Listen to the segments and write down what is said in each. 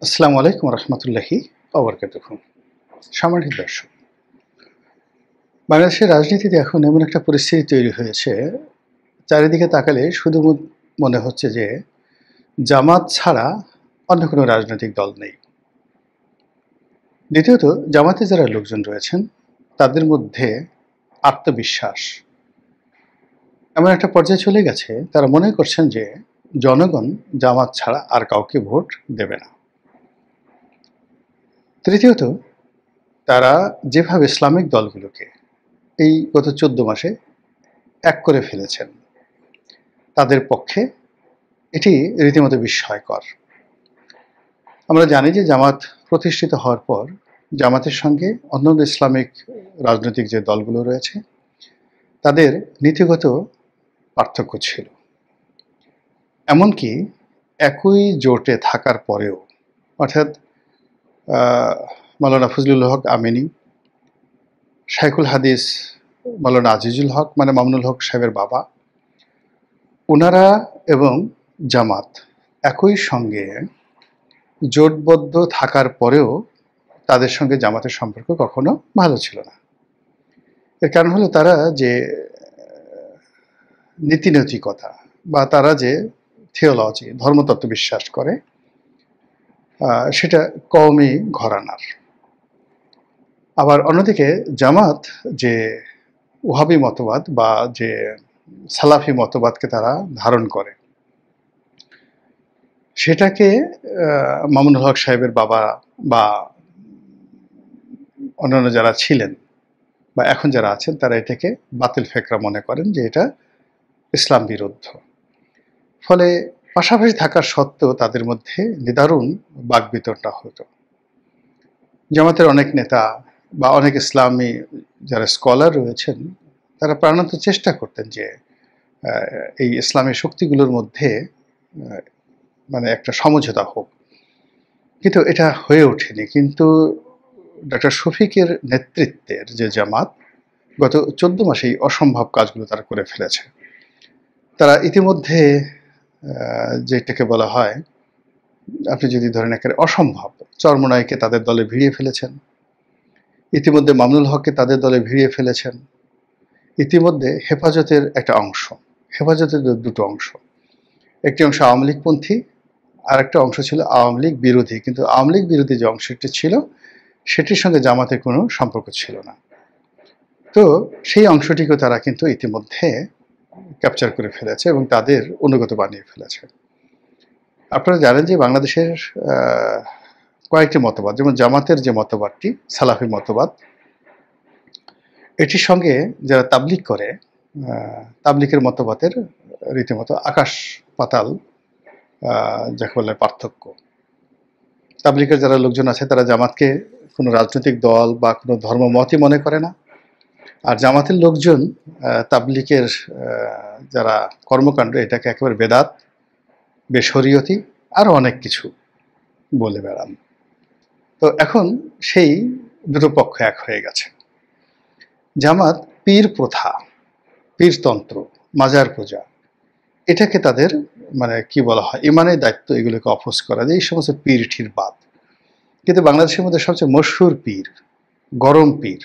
আসসালামু আলাইকুম রহমতুল্লাহি ওবরকাতুহু। সম্মানিত দর্শক, বাংলাদেশের রাজনীতিতে এখন এমন একটা পরিস্থিতি তৈরি হয়েছে, চারিদিকে তাকালে শুধু মনে হচ্ছে যে জামাত ছাড়া অন্য কোনো রাজনৈতিক দল নেই। দ্বিতীয়ত, জামাতে যারা লোকজন রয়েছেন তাদের মধ্যে আত্মবিশ্বাস এমন একটা পর্যায়ে চলে গেছে, তারা মনে করছেন যে জনগণ জামাত ছাড়া আর কাউকে ভোট দেবে না। তৃতীয়ত, তারা যেভাবে ইসলামিক দলগুলোকে এই গত 14 মাসে এক করে ফেলেছেন, তাদের পক্ষে এটি রীতিমতো বিস্ময়কর। আমরা জানি যে জামাত প্রতিষ্ঠিত হওয়ার পর জামাতের সঙ্গে অন্যান্য ইসলামিক রাজনৈতিক যে দলগুলো রয়েছে তাদের নীতিগত পার্থক্য ছিল। এমনকি একই জোটে থাকার পরেও, অর্থাৎ মাওলানা ফজলুল হক আমিনী, শাইখুল হাদিস মাওলানা আজিজুল হক মানে মামুনুল হক সাহেবের বাবা, ওনারা এবং জামাত একই সঙ্গে জোটবদ্ধ থাকার পরেও তাদের সঙ্গে জামাতের সম্পর্ক কখনো ভালো ছিল না। এর কারণ হলো তারা যে নীতিনৈতিকতা বা তারা যে থিওলজি ধর্মতত্ত্ব বিশ্বাস করে, সেটা কওমি ঘরানার। আবার অন্যদিকে জামাত যে ওহাবি মতবাদ বা যে সালাফি মতবাদকে তারা ধারণ করে, সেটাকে মামুনুল হক সাহেবের বাবা বা অন্যান্য যারা ছিলেন বা এখন যারা আছেন তারা এটাকে বাতিল ফেকরা মনে করেন যে এটা ইসলাম বিরুদ্ধ। ফলে পাশাপাশি থাকার সত্ত্বেও তাদের মধ্যে নিদারুণ বাকবিতণ্ডা হতো। জামাতের অনেক নেতা বা অনেক ইসলামী যারা স্কলার রয়েছেন তারা প্রাণান্ত চেষ্টা করতেন যে এই ইসলামী শক্তিগুলোর মধ্যে মানে একটা সমঝোতা হোক, কিন্তু এটা হয়ে ওঠেনি। কিন্তু ডক্টর শফিকের নেতৃত্বের যে জামাত গত 14 মাসেই অসম্ভব কাজগুলো তারা করে ফেলেছে। তারা ইতিমধ্যে যেটাকে বলা হয়, আপনি যদি ধরেন একেবারে অসম্ভব, চরমোনাইকে তাদের দলে ভিড়িয়ে ফেলেছেন, ইতিমধ্যে মামুনুল হককে তাদের দলে ভিড়িয়ে ফেলেছেন, ইতিমধ্যে হেফাজতের একটা অংশ, হেফাজতের দুটো অংশ, একটি অংশ আওয়ামী লীগপন্থী আর একটা অংশ ছিল আওয়ামী লীগ বিরোধী, কিন্তু আওয়ামী লীগ বিরোধী যে অংশটি ছিল সেটির সঙ্গে জামাতের কোনো সম্পর্ক ছিল না। তো সেই অংশটিকে তারা কিন্তু ইতিমধ্যে ক্যাপচার করে ফেলেছে এবং তাদের অনুগত বানিয়ে ফেলেছে। আপনারা জানেন যে বাংলাদেশের কয়েকটি মতবাদ, যেমন জামাতের যে মতবাদটি সালাফি মতবাদ, এটির সঙ্গে যারা তাবলিগ করে, তাবলিগের মতবাদের রীতিমতো আকাশ পাতাল যাকে বলে পার্থক্য। তাবলিগের যারা লোকজন আছে তারা জামাতকে কোনো রাজনৈতিক দল বা কোনো ধর্মমতই মনে করে না, আর জামাতের লোকজন তাবলিগের যারা কর্মকাণ্ড এটাকে একেবারে বেদাত, বেশরিয়তি আরও অনেক কিছু বলে বেড়ান। তো এখন সেই দুটো পক্ষ এক হয়ে গেছে। জামাত পীর প্রথা, পীরতন্ত্র, মাজার পূজা, এটাকে তাদের মানে কি বলা হয় ইমানের দায়িত্ব, এগুলোকে অপোজ করা, যে এই সমস্ত পীর ঠির বাদ। কিন্তু বাংলাদেশের মধ্যে সবচেয়ে মশহুর পীর, গরম পীর,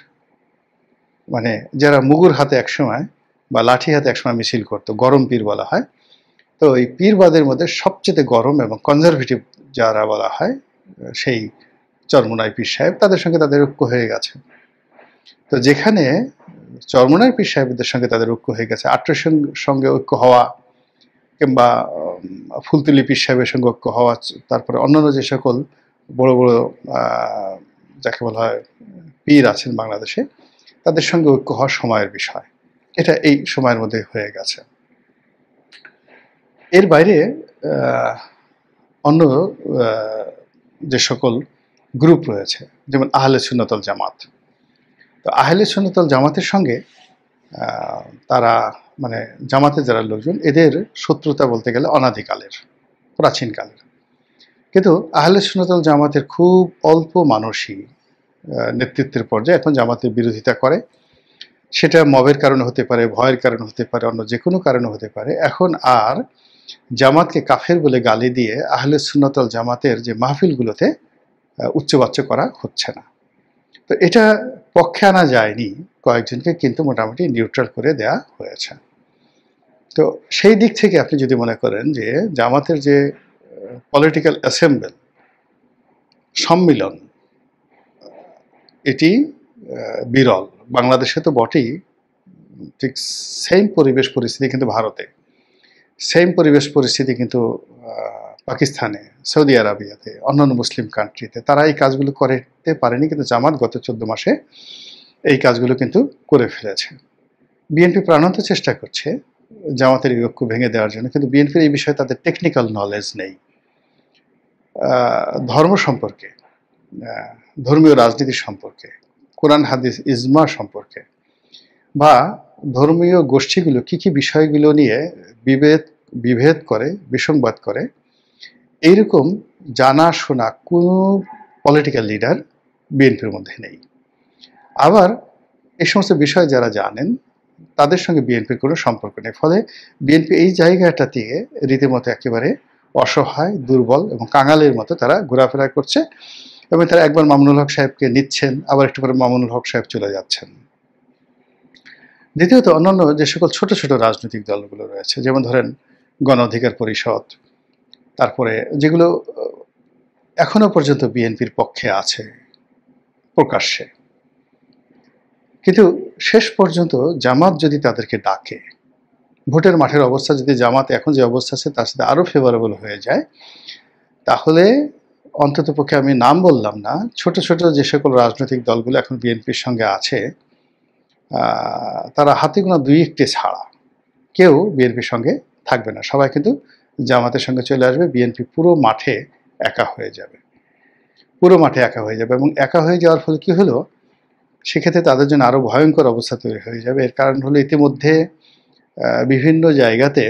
মানে যারা মুগুর হাতে একসময় বা লাঠি হাতে একসময় মিছিল করতো, গরম পীর বলা হয়। তো এই পীরবাদের মধ্যে সবচেয়ে গরম এবং কনজারভেটিভ যারা বলা হয় সেই চরমোনাই পীর সাহেব, তাদের সঙ্গে তাদের ঐক্য হয়ে গেছে। তো যেখানে চরমোনাই পীর সাহেবদের সঙ্গে তাদের ঐক্য হয়ে গেছে, আট্রসের সঙ্গে ঐক্য হওয়া কিংবা ফুলতুলি পীর সাহেবের সঙ্গে ঐক্য হওয়া, তারপরে অন্যান্য যে সকল বড় বড় যাকে বলা হয় পীর আছেন বাংলাদেশে, তাদের সঙ্গে ঐক্য হওয়ার সময়ের বিষয়। এটা এই সময়ের মধ্যে হয়ে গেছে। এর বাইরে অন্য যে সকল গ্রুপ রয়েছে, যেমন আহলে সুন্নাতুল জামাত, তো আহলে সুন্নাতুল জামাতের সঙ্গে তারা মানে জামাতের যারা লোকজন, এদের শত্রুতা বলতে গেলে অনাদিকালের, প্রাচীনকালের। কিন্তু আহলে সুন্নাতুল জামাতের খুব অল্প মানুষই নেতৃত্বের পর্যায়ে এখন জামাতের বিরোধিতা করে। সেটা মবের কারণে হতে পারে, ভয়ের কারণে হতে পারে, অন্য যে কোনো কারণে হতে পারে। এখন আর জামাতকে কাফের বলে গালি দিয়ে আহলে সুন্নাত ওয়াল জামাতের যে মাহফিলগুলোতে উচ্চবাচ্য করা হচ্ছে না। তো এটা পক্ষে আনা যায়নি, কয়েকজনকে কিন্তু মোটামুটি নিউট্রাল করে দেয়া হয়েছে। তো সেই দিক থেকে আপনি যদি মনে করেন যে জামাতের যে পলিটিক্যাল অ্যাসেম্বল সম্মিলন এটি বিরল, বাংলাদেশে তো বটেই, ঠিক সেম পরিবেশ পরিস্থিতি কিন্তু ভারতে, সেম পরিবেশ পরিস্থিতি কিন্তু পাকিস্তানে, সৌদি আরবিয়াতে, অন্যান্য মুসলিম কান্ট্রিতে। তারা এই কাজগুলো করতে পারেনি, কিন্তু জামাত গত 14 মাসে এই কাজগুলো কিন্তু করে ফেলেছে। বিএনপি প্রাণান্ত চেষ্টা করছে জামাতের এই ঐক্য ভেঙে দেওয়ার জন্য, কিন্তু বিএনপির এই বিষয়ে তাদের টেকনিক্যাল নলেজ নেই। ধর্ম সম্পর্কে, ধর্মীয় রাজনীতি সম্পর্কে, কোরআন হাদিস ইজমা সম্পর্কে, বা ধর্মীয় গোষ্ঠীগুলো কি কি বিষয়গুলো নিয়ে বিভেদ করে, বিসংবাদ করে, এইরকম জানাশোনা কোনো পলিটিক্যাল লিডার বিএনপির মধ্যে নেই। আবার এই সমস্ত বিষয় যারা জানেন তাদের সঙ্গে বিএনপির কোনো সম্পর্ক নেই। ফলে বিএনপি এই জায়গাটা থেকে রীতিমতো একেবারে অসহায়, দুর্বল এবং কাঙালের মতো তারা ঘোরাফেরা করছে, এবং তারা একবার মামুনুল হক সাহেবকে নিচ্ছেন, আবার একটু পরে মামুনুল হক সাহেব চলে যাচ্ছেন। দ্বিতীয়ত, অন্যান্য যে সকল ছোট ছোট রাজনৈতিক দলগুলো রয়েছে, যেমন ধরেন গণ অধিকার পরিষদ, তারপরে যেগুলো এখনো পর্যন্ত বিএনপির পক্ষে আছে প্রকাশ্যে, কিন্তু শেষ পর্যন্ত জামাত যদি তাদেরকে ডাকে, ভোটের মাঠের অবস্থা যদি জামাত এখন যে অবস্থা আছে তার সাথে আরও ফেভারেবল হয়ে যায়, তাহলে অন্ততপক্ষে, আমি নাম বললাম না, ছোট ছোট যে সকল রাজনৈতিক দলগুলো এখন বিএনপির সঙ্গে আছে, তারা হাতে গোনা 2-1টি ছাড়া কেউ বিএনপির সঙ্গে থাকবে না। সবাই কিন্তু জামাতের সঙ্গে চলে আসবে। বিএনপি পুরো মাঠে একা হয়ে যাবে, পুরো মাঠে একা হয়ে যাবে। এবং একা হয়ে যাওয়ার ফলে কি হলো, সেক্ষেত্রে তাদের জন্য আরও ভয়ঙ্কর অবস্থা তৈরি হয়ে যাবে। এর কারণ হলো, ইতিমধ্যে বিভিন্ন জায়গাতে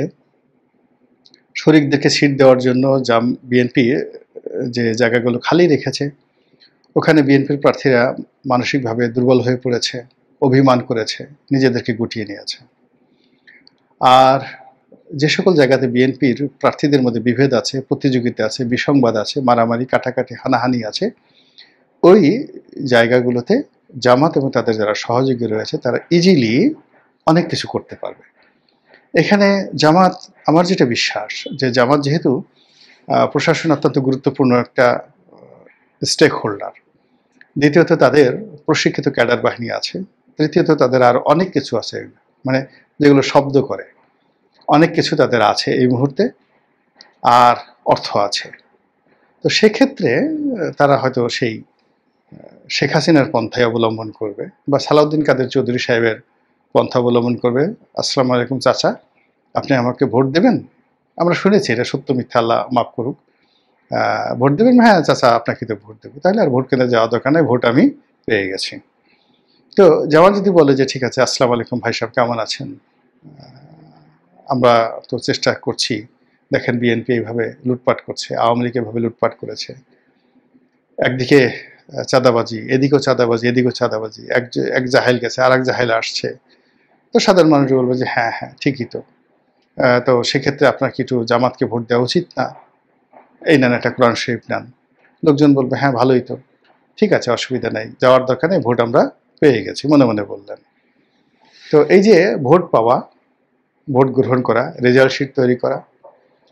শরিকদেরকে সিট দেওয়ার জন্য বিএনপি যে জায়গাগুলো খালি রেখেছে, ওখানে বিএনপির প্রার্থীরা মানসিকভাবে দুর্বল হয়ে পড়েছে, অভিমান করেছে, নিজেদেরকে গুটিয়ে নিয়েছে। আর যে সকল জায়গাতে বিএনপির প্রার্থীদের মধ্যে বিভেদ আছে, প্রতিযোগিতা আছে, বিসংবাদ আছে, মারামারি, কাটাকাটি, হানাহানি আছে, ওই জায়গাগুলোতে জামাত এবং তাদের যারা সহযোগী রয়েছে তারা ইজিলি অনেক কিছু করতে পারবে। এখানে জামাত, আমার যেটা বিশ্বাস, যে জামাত যেহেতু প্রশাসন অত্যন্ত গুরুত্বপূর্ণ একটা স্টেক হোল্ডার, দ্বিতীয়ত তাদের প্রশিক্ষিত ক্যাডার বাহিনী আছে, তৃতীয়ত তাদের আর অনেক কিছু আছে, মানে যেগুলো শব্দ করে, অনেক কিছু তাদের আছে এই মুহূর্তে, আর অর্থ আছে। তো সেক্ষেত্রে তারা হয়তো সেই শেখ হাসিনার পন্থায় অবলম্বন করবে, বা সালাউদ্দিন কাদের চৌধুরী সাহেবের পন্থা অবলম্বন করবে। আসসালামু আলাইকুম চাচা, আপনি আমাকে ভোট দেবেন? আমরা শুনেছি, এটা সত্য মিথ্যা আল্লাহ মাফ করুক, ভোট দেবেন? হ্যাঁ চাচা, আপনাকে তো ভোট দেবো। তাহলে আর ভোট কেনা যাওয়া দরকার নেই, ভোট আমি পেয়ে গেছি। তো জামাত যদি বলে যে ঠিক আছে, আসসালামু আলাইকুম ভাই সাহেব, কেমন আছেন, আমরা তো চেষ্টা করছি, দেখেন বিএনপি এইভাবে লুটপাট করছে, আওয়ামী লীগ এভাবে লুটপাট করেছে, একদিকে চাঁদাবাজি, এদিকেও চাঁদাবাজি, এদিকেও চাঁদাবাজি, এক জাহেল গেছে, আর এক জাহেল আসছে। তো সাধারণ মানুষ বলবে যে হ্যাঁ হ্যাঁ ঠিকই তো, তো সেক্ষেত্রে আপনার কি একটু জামাতকে ভোট দেওয়া উচিত না? এই নেন একটা কোরআন শরীফ নেন। লোকজন বলবে হ্যাঁ ভালোই তো, ঠিক আছে, অসুবিধা নেই, যাওয়ার দরকার নেই, ভোট আমরা পেয়ে গেছি, মনে মনে বললেন। তো এই যে ভোট পাওয়া, ভোট গ্রহণ করা, রেজাল্ট শিট তৈরি করা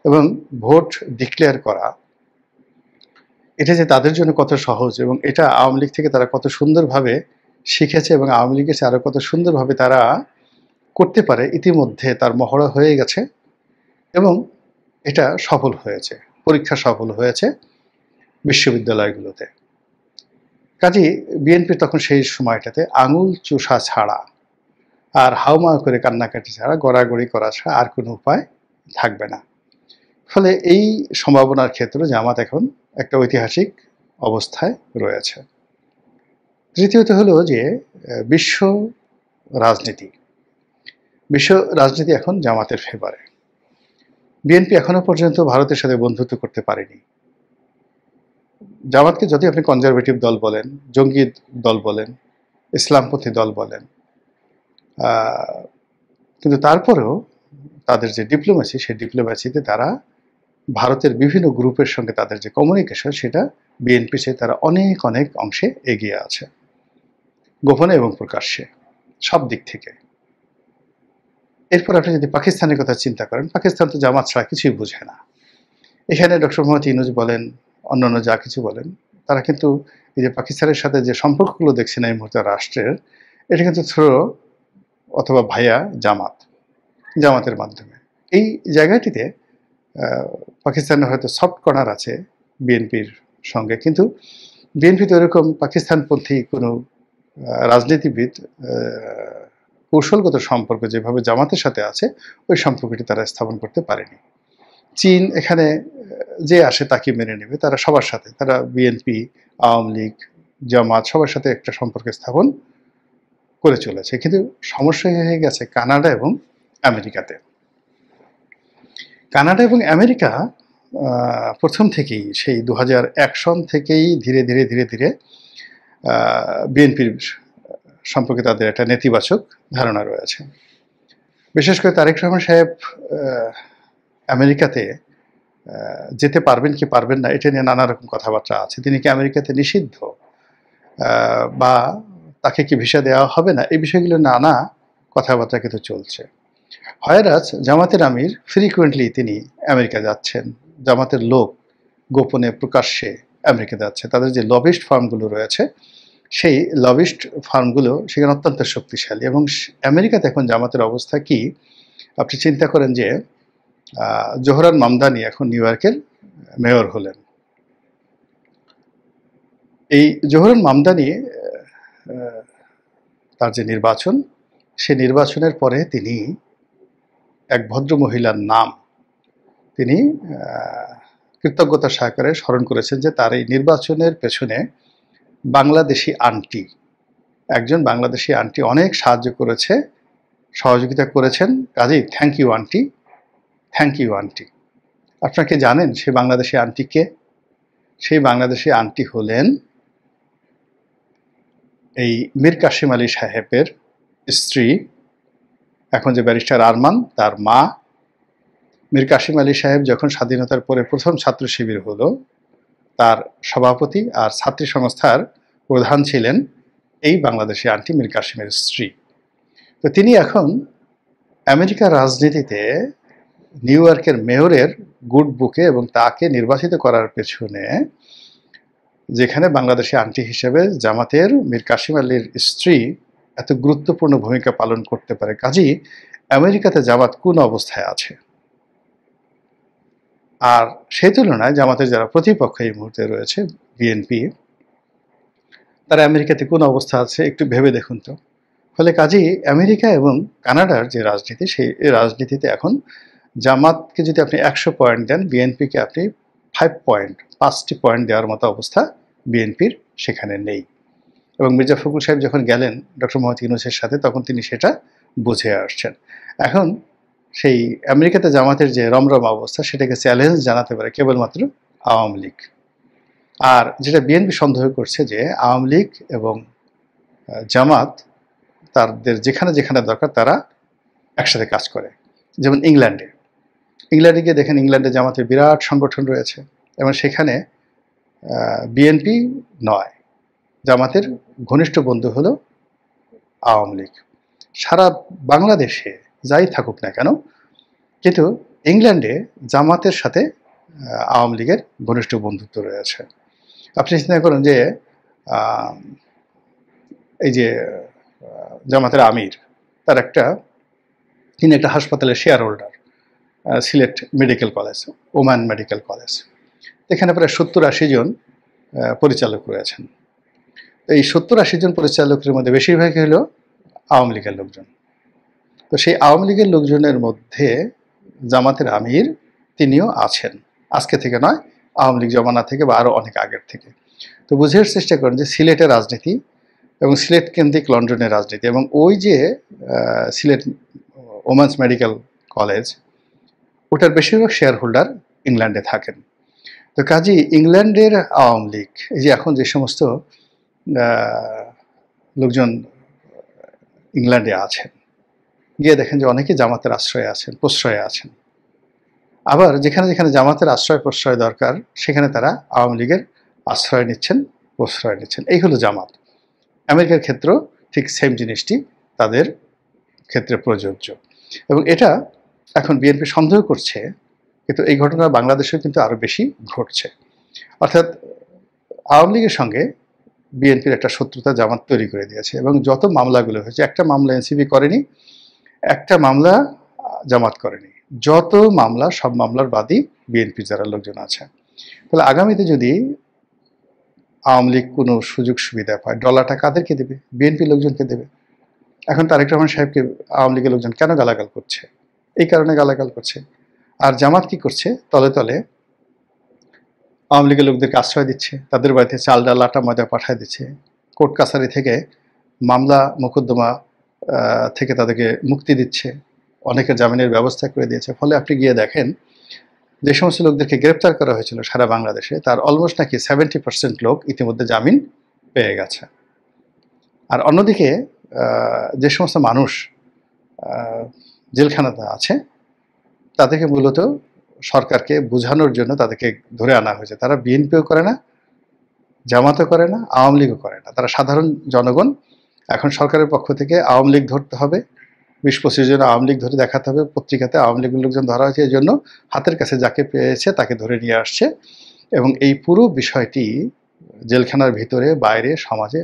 এবং ভোট ডিক্লেয়ার করা, এটা যে তাদের জন্য কত সহজ, এবং এটা আওয়ামী লীগ থেকে তারা কত সুন্দরভাবে শিখেছে, এবং আওয়ামী লীগের চেয়ে আরও কত সুন্দরভাবে তারা করতে পারে, ইতিমধ্যে তার মহড়া হয়ে গেছে এবং এটা সফল হয়েছে, পরীক্ষা সফল হয়েছে বিশ্ববিদ্যালয়গুলোতে। কাজেই বিএনপি তখন সেই সময়টাতে আঙুল চুষা ছাড়া আর হাউমাউ করে কান্নাকাটি ছাড়া, গড়াগড়ি করা ছাড়া আর কোনো উপায় থাকবে না। ফলে এই সম্ভাবনার ক্ষেত্রে জামাত এখন একটা ঐতিহাসিক অবস্থায় রয়েছে। তৃতীয়ত হলো যে বিশ্ব রাজনীতি এখন জামাতের ফেভারে। বিএনপি এখনো পর্যন্ত ভারতের সাথে বন্ধুত্ব করতে পারেনি। জামাতকে যদি আপনি কনজারভেটিভ দল বলেন, জঙ্গি দল বলেন, ইসলামপন্থী দল বলেন, কিন্তু তারপরেও তাদের যে ডিপ্লোমেসি, সেই ডিপ্লোমেসিতে তারা ভারতের বিভিন্ন গ্রুপের সঙ্গে তাদের যে কমিউনিকেশন, সেটা বিএনপি চেয়ে তারা অনেক অনেক অংশে এগিয়ে আছে, গোপনে এবং প্রকাশ্যে, সব দিক থেকে। এরপর আপনি যদি পাকিস্তানের কথা চিন্তা করেন, পাকিস্তান তো জামাত ছাড়া কিছুই বোঝে না। এখানে ডক্টর মোহাম্মদ ইউনূস বলেন, অন্যান্য যা কিছু বলেন, তারা কিন্তু এই যে পাকিস্তানের সাথে যে সম্পর্কগুলো দেখছেন এই মুহূর্তে রাষ্ট্রের, এটা কিন্তু থ্রো অথবা ভাইয়া জামাতের মাধ্যমে। এই জায়গাটিতে পাকিস্তানের হয়তো সফট কর্নার আছে বিএনপির সঙ্গে, কিন্তু বিএনপি তো এরকম পাকিস্তানপন্থী কোনো রাজনীতিবিদ কৌশলগত সম্পর্ক যেভাবে জামাতের সাথে আছে, ওই সম্পর্কটি তারা স্থাপন করতে পারেনি। চীন এখানে যে আসে তাকে মেনে নেবে, তারা সবার সাথে, তারা বিএনপি, আওয়ামী লীগ, জামাত সবার সাথে একটা সম্পর্ক স্থাপন করে চলেছে। কিন্তু সমস্যা হয়ে গেছে কানাডা এবং আমেরিকাতে। কানাডা এবং আমেরিকা প্রথম থেকেই, সেই 2001 সন থেকেই ধীরে ধীরে ধীরে ধীরে বিএনপির সম্পর্কে তাদের একটা নেতিবাচক ধারণা রয়েছে। বিশেষ করে তারেক রহমান সাহেব আমেরিকাতে যেতে পারবেন কি পারবেন না, এটা নিয়ে নানা রকম কথাবার্তা আছে। তিনি কি আমেরিকাতে নিষিদ্ধ, বা তাকে কি ভিসা দেওয়া হবে না, এই বিষয়গুলো নানা কথাবার্তা কিন্তু চলছে। হয়রাজ জামাতের আমির ফ্রিকুয়েন্টলি তিনি আমেরিকা যাচ্ছেন, জামাতের লোক গোপনে প্রকাশ্যে আমেরিকা যাচ্ছে। তাদের যে লবিস্ট ফার্মগুলো রয়েছে, সেই লবিস্ট ফার্মগুলো সেখানে অত্যন্ত শক্তিশালী। এবং আমেরিকাতে এখন জামাতের অবস্থা কি, আপনি চিন্তা করেন যে জোহরান মামদানি এখন নিউ ইয়র্কের মেয়র হলেন। এই জোহরান মামদানি তার যে নির্বাচন, সে নির্বাচনের পরে তিনি এক ভদ্র মহিলার নাম তিনি কৃতজ্ঞতা সহকারে স্মরণ করেছেন, যে তার এই নির্বাচনের পেছনে বাংলাদেশি আন্টি, একজন বাংলাদেশি আন্টি অনেক সাহায্য করেছে, সহযোগিতা করেছেন, কাজেই thank you aunty, thank you aunty. আপনারা কি জানেন সেই বাংলাদেশি আন্টি কে? সেই বাংলাদেশি আন্টি হলেন এই মীর কাসিম আলী সাহেবের স্ত্রী, এখন যে ব্যারিস্টার আরমান, তার মা। মীর কাসিম আলী সাহেব যখন স্বাধীনতার পরে প্রথম ছাত্র শিবির হলো, তার সভাপতি আর ছাত্রী সংস্থার প্রধান ছিলেন এই বাংলাদেশি আন্টি মীর কাসিমের স্ত্রী। তো তিনি এখন আমেরিকার রাজনীতিতে নিউ ইয়র্কের মেয়রের গুড বুকে, এবং তাকে নির্বাচিত করার পেছনে যেখানে বাংলাদেশি আন্টি হিসেবে জামাতের মীর কাসিম আলীর স্ত্রী এত গুরুত্বপূর্ণ ভূমিকা পালন করতে পারে, কাজেই আমেরিকাতে জামাত কোন অবস্থায় আছে। আর সেই তুলনায় জামাতের যারা প্রতিপক্ষ এই মুহূর্তে রয়েছে, বিএনপি, তারা আমেরিকাতে কোন অবস্থা আছে একটু ভেবে দেখুন তো। ফলে কাজেই আমেরিকা এবং কানাডার যে রাজনীতি, সেই রাজনীতিতে এখন জামাতকে যদি আপনি 100 পয়েন্ট দেন, বিএনপিকে আপনি 5টি পয়েন্ট দেওয়ার মতো অবস্থা বিএনপির সেখানে নেই। এবং মির্জা ফখরুল সাহেব যখন গেলেন ডক্টর মোহাম্মদ ইউনূসের সাথে, তখন তিনি সেটা বুঝে আসছেন। এখন সেই আমেরিকাতে জামাতের যে রমরম অবস্থা, সেটাকে চ্যালেঞ্জ জানাতে পারে কেবলমাত্র আওয়ামী লীগ। আর যেটা বিএনপি সন্দেহ করছে, যে আওয়ামী লীগ এবং জামাত তাদের যেখানে যেখানে দরকার তারা একসাথে কাজ করে। যেমন ইংল্যান্ডে গিয়ে দেখেন, ইংল্যান্ডে জামাতের বিরাট সংগঠন রয়েছে, এবং সেখানে বিএনপি নয়, জামাতের ঘনিষ্ঠ বন্ধু হলো আওয়ামী লীগ। সারা বাংলাদেশে যাই থাকুক না কেন, কিন্তু ইংল্যান্ডে জামাতের সাথে আওয়ামী লীগের ঘনিষ্ঠ বন্ধুত্ব রয়েছে। আপনি চিন্তা করুন যে এই যে জামাতের আমির, তিনি একটা হাসপাতালের share holder, Sylhet medical college, Oman medical college. এখানে প্রায় 70-80 জন পরিচালক রয়েছেন। এই 70-80 জন পরিচালকের মধ্যে বেশিরভাগই হলো আওয়ামী লীগের লোকজন। তো সেই আওয়ামী লীগের লোকজনের মধ্যে জামাতের আমির তিনিও আছেন, আজকে থেকে নয়, আওয়ামী লীগ জমানা থেকে বা আরও অনেক আগের থেকে। তো বুঝার চেষ্টা করেন যে সিলেটের রাজনীতি এবং সিলেট কেন্দ্রিক লন্ডনের রাজনীতি, এবং ওই যে সিলেট ওমেন্স মেডিকেল কলেজ, ওটার বেশিরভাগ শেয়ার হোল্ডার ইংল্যান্ডে থাকেন। তো কাজেই ইংল্যান্ডের আওয়ামী লীগ, এই যে এখন যে সমস্ত লোকজন ইংল্যান্ডে আছেন, গিয়ে দেখেন যে অনেকে জামাতের আশ্রয়ে আছেন, প্রশ্রয়ে আছেন। আবার যেখানে যেখানে জামাতের আশ্রয় প্রশ্রয় দরকার সেখানে তারা আওয়ামী লীগের আশ্রয় নিচ্ছেন, প্রশ্রয় নিচ্ছেন। এই হলো জামাত। আমেরিকার ক্ষেত্রেও ঠিক সেম জিনিসটি তাদের ক্ষেত্রে প্রযোজ্য। এবং এটা এখন বিএনপি সন্দেহ করছে, কিন্তু এই ঘটনা বাংলাদেশেও কিন্তু আরো বেশি ঘটছে। অর্থাৎ আওয়ামী লীগের সঙ্গে বিএনপির একটা শত্রুতা জামাত তৈরি করে দিয়েছে, এবং যত মামলাগুলো হয়েছে, একটা মামলা এনসিপি করেনি, একটা মামলা জামাত করেনি, যত মামলা সব মামলার বাদী বিএনপি যারা লোকজন আছে। তাহলে আগামীতে যদি আওয়ামী লীগ কোনো সুযোগ সুবিধা পায়, ডলারটা কাদেরকে দেবে? বিএনপি লোকজনকে দেবে। এখন তারেক রহমান সাহেবকে আওয়ামী লীগের লোকজন কেন গালাগাল করছে? এই কারণে গালাগাল করছে। আর জামাত কি করছে? তলে তলে আওয়ামী লীগের লোকদেরকে আশ্রয় দিচ্ছে, তাদের বাড়িতে চাল ডাল আটা ময়দা পাঠায় দিচ্ছে, কোর্ট কাছারি থেকে মামলা মোকদ্দমা থেকে তাদেরকে মুক্তি দিচ্ছে, অনেকের জামিনের ব্যবস্থা করে দিয়েছে। ফলে আপনি গিয়ে দেখেন যে সমস্ত লোকদেরকে গ্রেপ্তার করা হয়েছিল সারা বাংলাদেশে, তার অলমোস্ট নাকি 70% লোক ইতিমধ্যে জামিন পেয়ে গেছে। আর অন্যদিকে যে সমস্ত মানুষ জেলখানাতে আছে তাদেরকে মূলত সরকারকে বোঝানোর জন্য তাদেরকে ধরে আনা হয়েছে। তারা বিএনপিও করে না, জামাতও করে না, আওয়ামী লীগও করে না, তারা সাধারণ জনগণ। এখন সরকারের পক্ষ থেকে আওয়ামী লীগ ধরতে হবে, 20-25 জন আওয়ামী লীগ ধরে দেখাতে হবে, পত্রিকাতে আওয়ামী লীগের লোকজন ধরা হয়েছে, এই জন্য হাতের কাছে যাকে পেয়েছে তাকে ধরে নিয়ে আসছে। এবং এই পুরো বিষয়টি জেলখানার ভিতরে বাইরে সমাজে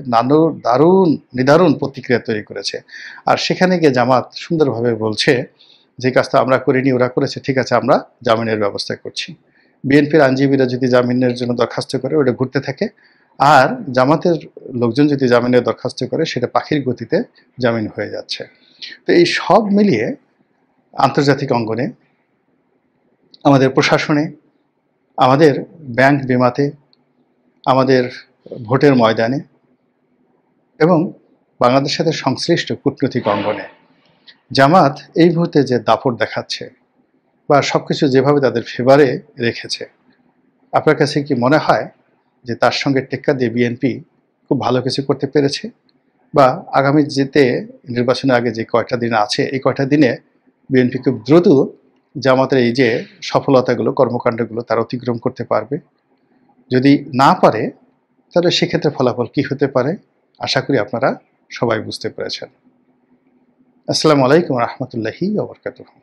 নিদারুণ প্রতিক্রিয়া তৈরি করেছে। আর সেখানে গিয়ে জামাত সুন্দরভাবে বলছে যে কাজটা আমরা করিনি, ওরা করেছে, ঠিক আছে আমরা জামিনের ব্যবস্থা করছি। বিএনপির আইনজীবীরা যদি জামিনের জন্য দরখাস্ত করে ওটা ঘুরতে থাকে, আর জামাতের লোকজন যদি জামিনের দরখাস্ত করে সেটা পাখির গতিতে জামিন হয়ে যাচ্ছে। তো এই সব মিলিয়ে আন্তর্জাতিক অঙ্গনে, আমাদের প্রশাসনে, আমাদের ব্যাংক বিমাতে, আমাদের ভোটের ময়দানে এবং বাংলাদেশের সাথে সংশ্লিষ্ট কূটনৈতিক অঙ্গনে জামাত এই মুহূর্তে যে দাপট দেখাচ্ছে বা সবকিছু যেভাবে তাদের ফেভারে রেখেছে, আপনার কাছে কি মনে হয় যে তার সঙ্গে টেক্কা দিয়ে বিএনপি খুব ভালো কিছু করতে পেরেছে? বা আগামী যেতে নির্বাচনের আগে যে কয়টা দিন আছে, এই কয়টা দিনে বিএনপি খুব দ্রুত জামাতের এই যে সফলতাগুলো, কর্মকাণ্ডগুলো তার অতিক্রম করতে পারবে? যদি না পারে তাহলে সেক্ষেত্রে ফলাফল কি হতে পারে? আশা করি আপনারা সবাই বুঝতে পেরেছেন। আসসালামু আলাইকুম রহমতুল্লাহি ওয়া বারাকাতুহু।